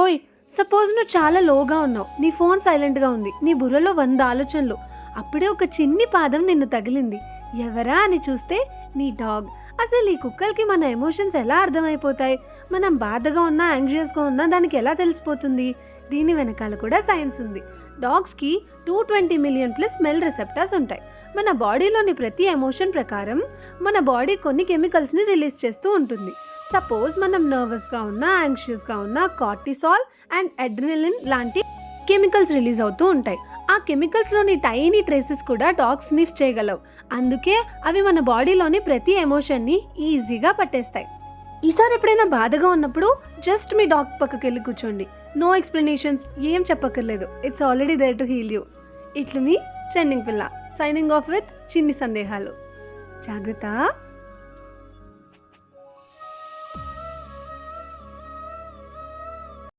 ఓయ్, సపోజ్ నువ్వు చాలా లోగా ఉన్నావు, నీ ఫోన్ సైలెంట్గా ఉంది, నీ బుర్రలో 100 ఆలోచనలు. అప్పుడే ఒక చిన్ని పాదం నిన్ను తగిలింది. ఎవరా అని చూస్తే నీ డాగ్. అసలు ఈ కుక్కలకి మన ఎమోషన్స్ ఎలా అర్థమైపోతాయి? మనం బాధగా ఉన్నా, యాంగ్జియస్గా ఉన్నా దానికి ఎలా తెలిసిపోతుంది? దీని వెనకాల కూడా సైన్స్ ఉంది. డాగ్స్కి 220 మిలియన్ ప్లస్ స్మెల్ రిసెప్టర్స్ ఉంటాయి. మన బాడీలోని ప్రతి ఎమోషన్ ప్రకారం మన బాడీ కొన్ని కెమికల్స్ని రిలీజ్ చేస్తూ ఉంటుంది. సపోజ్ మనం నర్వస్గా ఉన్నా, యాంగ్షియస్గా ఉన్నా కార్టిసాల్ అండ్ అడ్రినలిన్ లాంటి కెమికల్స్ రిలీజ్ అవుతూ ఉంటాయి. ఆ కెమికల్స్లోని టైనీ ట్రేసెస్ కూడా డాగ్స్ స్నిఫ్ చేయగలవు. అందుకే అవి మన బాడీలోని ప్రతి ఎమోషన్ని ఈజీగా పట్టేస్తాయి. ఈసారి ఎప్పుడైనా బాధగా ఉన్నప్పుడు జస్ట్ మీ డాగ్ పక్కకి వెళ్ళి కూర్చోండి. నో ఎక్స్ప్లెనేషన్స్, ఏం చెప్పక్కర్లేదు. It's already there to heal you. ఇట్లు మీ ట్రెండింగ్ పిల్ల సైనింగ్ ఆఫ్ విత్ చిన్ని సందేహాలు. జాగ్రత్త.